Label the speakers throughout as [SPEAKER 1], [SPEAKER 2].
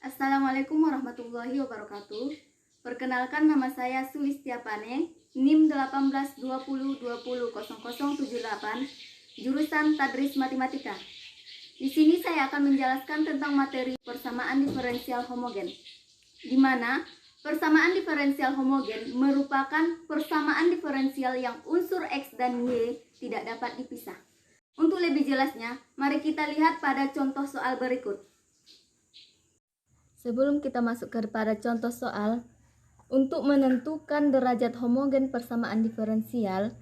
[SPEAKER 1] Assalamualaikum warahmatullahi wabarakatuh. Perkenalkan, nama saya Sulistiapane, NIM 1820200078, jurusan Tadris Matematika. Di sini saya akan menjelaskan tentang materi persamaan diferensial homogen, di mana persamaan diferensial homogen merupakan persamaan diferensial yang unsur X dan Y tidak dapat dipisah. Untuk lebih jelasnya, mari kita lihat pada contoh soal berikut. Sebelum kita masuk kepada contoh soal, untuk menentukan derajat homogen persamaan diferensial,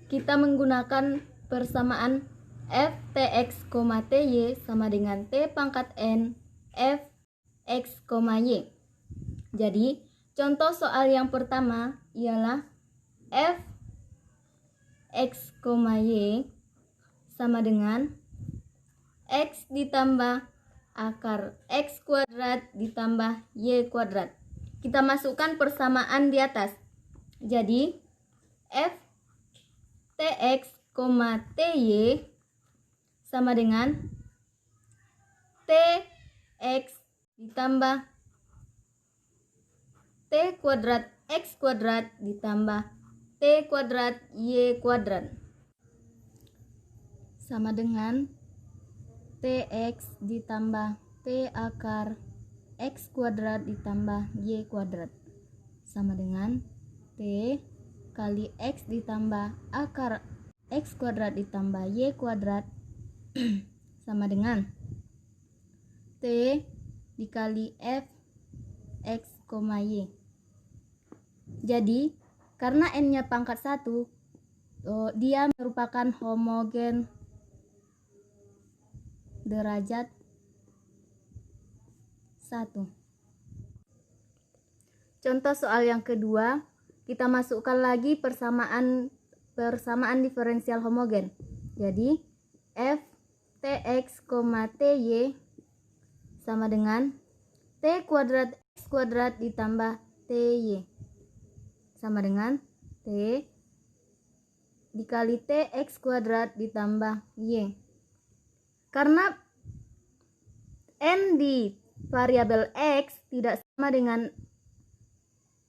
[SPEAKER 1] kita menggunakan persamaan f tx, ty sama dengan t pangkat n f x, y. Jadi, contoh soal yang pertama ialah f x, y sama dengan x ditambah akar x kuadrat ditambah y kuadrat. Kita masukkan persamaan di atas. Jadi, f tx, ty sama dengan tx ditambah t kuadrat x kuadrat ditambah t kuadrat y kuadrat sama dengan tx ditambah t akar x kuadrat ditambah y kuadrat sama dengan t kali x ditambah akar x kuadrat ditambah y kuadrat sama dengan t dikali f x, y. Jadi, karena n-nya pangkat 1, dia merupakan homogen derajat 1. Contoh soal yang kedua, kita masukkan lagi persamaan diferensial homogen. Jadi, f tx, ty sama dengan t kuadrat x kuadrat ditambah ty sama dengan t dikali t x kuadrat ditambah y. Karena n di variabel x tidak sama dengan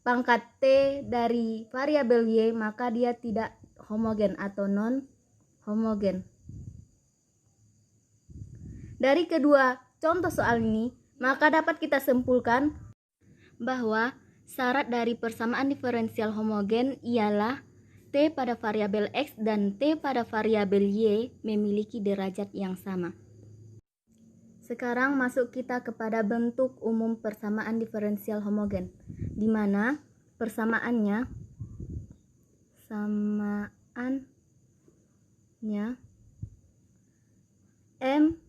[SPEAKER 1] pangkat t dari variabel y, maka dia tidak homogen atau non homogen. Dari kedua contoh soal ini, maka dapat kita simpulkan bahwa syarat dari persamaan diferensial homogen ialah t pada variabel x dan t pada variabel y memiliki derajat yang sama. Sekarang masuk kita kepada bentuk umum persamaan diferensial homogen, di mana persamaannya m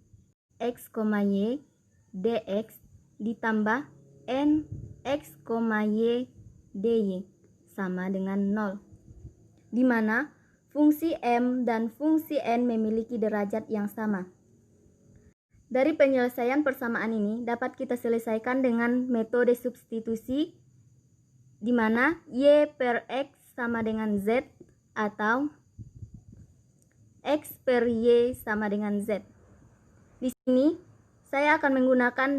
[SPEAKER 1] x, y dx ditambah n x, y dy sama dengan 0, di mana fungsi m dan fungsi n memiliki derajat yang sama. Dari penyelesaian persamaan ini dapat kita selesaikan dengan metode substitusi, di mana y per x sama dengan z atau x per y sama dengan z. Di sini saya akan menggunakan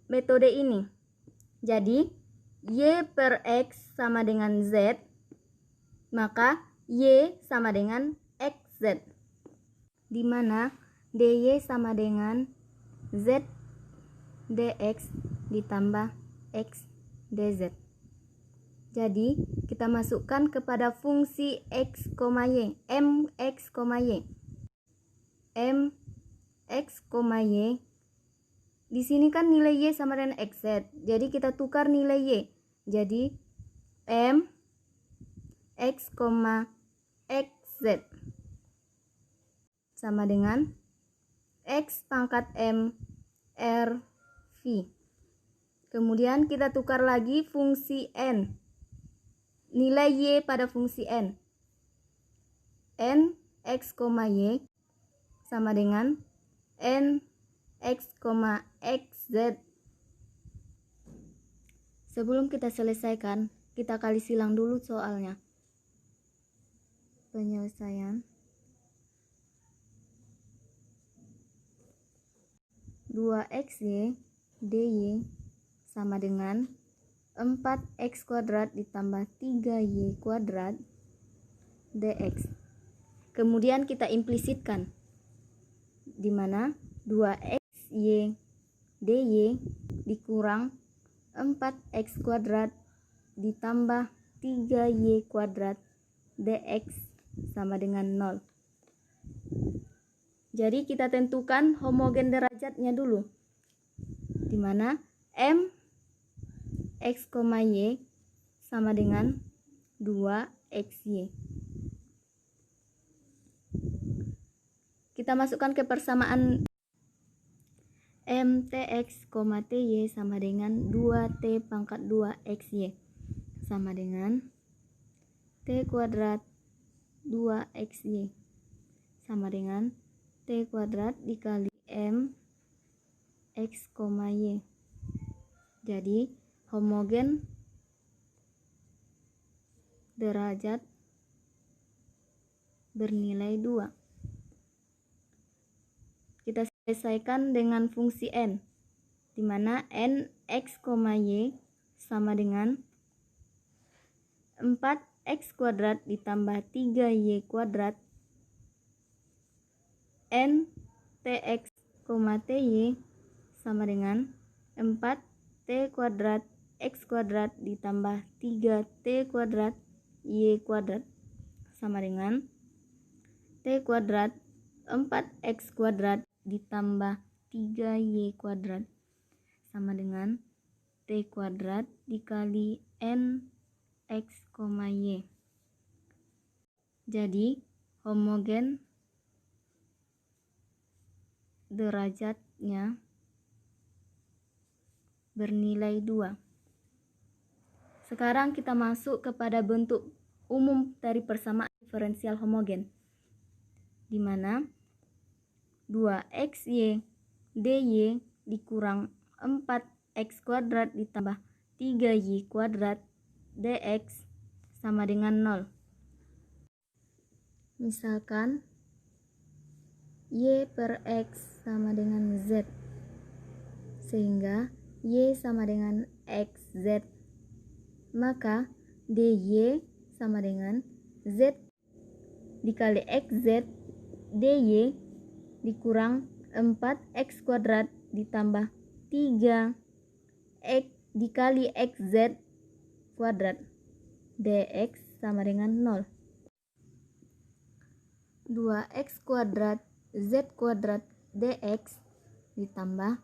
[SPEAKER 1] metode ini. Jadi, y per x sama dengan z, maka y sama dengan xz, di mana dy sama dengan z dx ditambah x dz. Jadi, kita masukkan kepada fungsi x, y, mx, y. Mx, y. Di sini kan nilai y sama dengan xz. Jadi, kita tukar nilai y. Jadi, m x, xz sama dengan x pangkat m r v. Kemudian kita tukar lagi fungsi n, nilai y pada fungsi n. N x, y sama dengan n x, xz. Sebelum kita selesaikan, kita kali silang dulu soalnya. Penyelesaian 2xy dy sama dengan 4x kuadrat ditambah 3y kuadrat dx. Kemudian kita implisitkan, di mana 2xy dy dikurang 4x kuadrat ditambah 3y kuadrat dx sama dengan 0. Jadi kita tentukan homogen derajatnya dulu, di mana m x, y sama dengan 2xy. Kita masukkan ke persamaan mtx, ty sama dengan 2t pangkat 2xy sama dengan t kuadrat 2xy sama dengan t kuadrat dikali m x, y. Jadi homogen derajat bernilai 2. Kita selesaikan dengan fungsi n, di mana n x, y sama dengan 4x kuadrat ditambah 3y kuadrat n tx, ty sama dengan 4t kuadrat x kuadrat ditambah 3t kuadrat y kuadrat sama dengan t kuadrat 4x kuadrat ditambah 3y kuadrat sama dengan t kuadrat dikali n x, y. Jadi homogen derajatnya bernilai 2. Sekarang kita masuk kepada bentuk umum dari persamaan diferensial homogen, di mana 2xy dy dikurang 4x kuadrat ditambah 3y kuadrat dx sama dengan 0. Misalkan y per x sama dengan z, sehingga y sama dengan xz, maka dy sama dengan z dikali xz dy dikurang 4x kuadrat ditambah 3x dikali xz kuadrat dx sama dengan 0. 2x kuadrat z kuadrat dx ditambah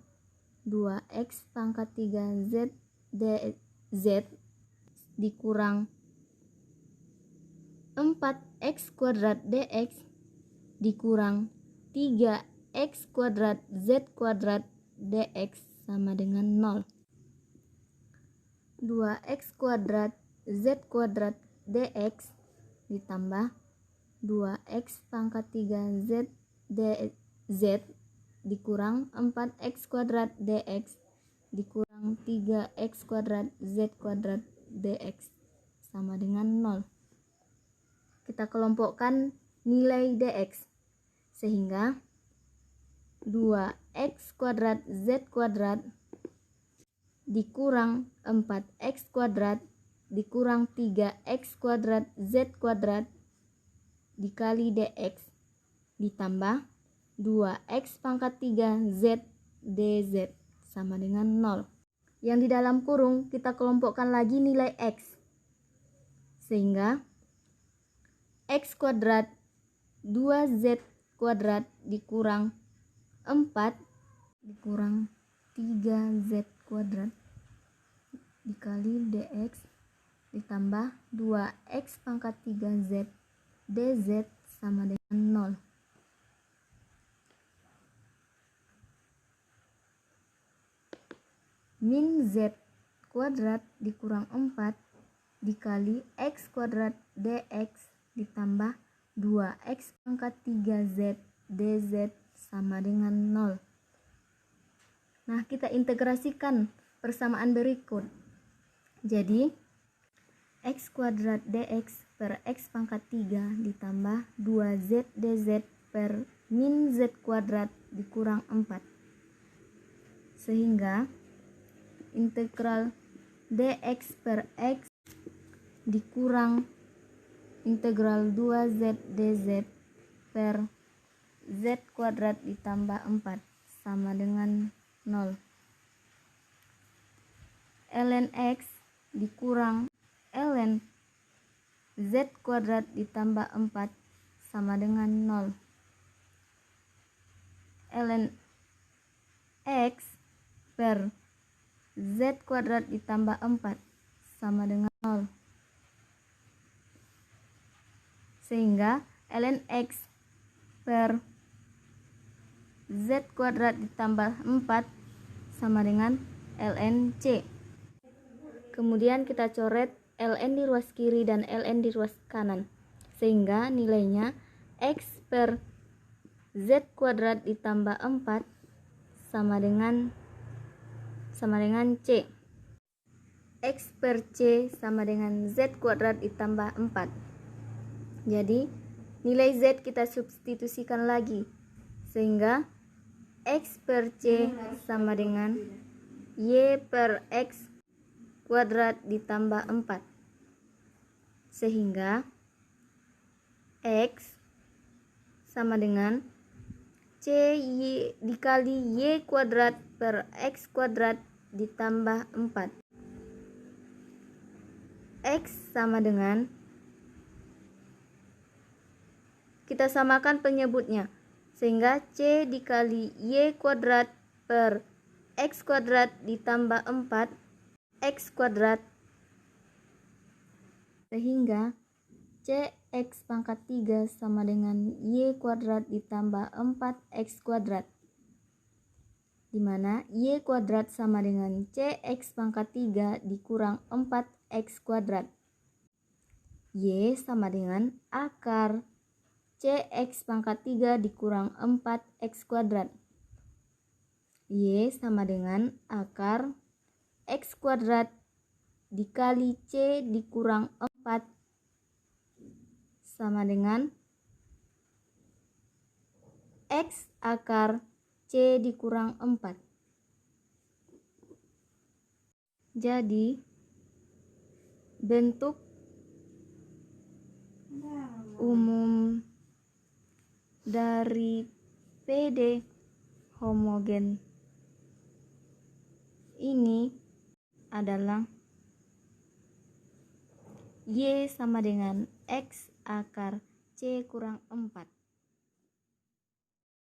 [SPEAKER 1] 2x pangkat 3z dz dikurang 4x kuadrat dx dikurang 3x kuadrat z kuadrat dx sama dengan 0. 2x kuadrat z kuadrat dx ditambah 2x pangkat 3z dz dikurang 4x kuadrat dx dikurang 3x kuadrat z kuadrat dx sama dengan 0. Kita kelompokkan nilai dx, sehingga 2x kuadrat z kuadrat dikurang 4x kuadrat dikurang 3x kuadrat z kuadrat dikali dx ditambah 2x pangkat 3z dz sama dengan 0. Yang di dalam kurung kita kelompokkan lagi nilai x, sehingga x kuadrat 2z kuadrat dikurang 4 dikurang 3z kuadrat dikali dx ditambah 2x pangkat 3z dz sama dengan 0. Min z kuadrat dikurang 4 dikali x kuadrat dx ditambah 2x pangkat 3z dz sama dengan 0. Nah, kita integrasikan persamaan berikut. Jadi x kuadrat dx per x pangkat 3 ditambah 2z dz per min z kuadrat dikurang 4. Sehingga integral dx per x dikurang integral 2z dz per z kuadrat ditambah 4 sama dengan 0. Ln x dikurang ln z kuadrat ditambah 4 sama dengan 0. Ln x per z kuadrat ditambah 4 sama dengan 0. Sehingga ln x per z kuadrat ditambah 4 sama dengan ln c. Kemudian kita coret ln di ruas kiri dan ln di ruas kanan, sehingga nilainya x per z kuadrat ditambah 4 sama dengan c. X per c sama dengan z kuadrat ditambah 4. Jadi nilai z kita substitusikan lagi, sehingga x per c sama dengan y per x kuadrat ditambah 4. Sehingga x sama dengan c dikali y kuadrat per x kuadrat ditambah 4. X sama dengan, kita samakan penyebutnya, sehingga c dikali y kuadrat per x kuadrat ditambah 4 x kuadrat, sehingga cx pangkat 3 sama dengan y kuadrat ditambah 4x kuadrat, di mana y kuadrat sama dengan cx pangkat 3 dikurang 4x kuadrat. Y sama dengan akar cx pangkat 3 dikurang 4x kuadrat. Y sama dengan akar x kuadrat dikali c dikurang 4 sama dengan x akar c dikurang 4. Jadi bentuk umum dari PD homogen ini adalah y sama dengan x akar c kurang 4.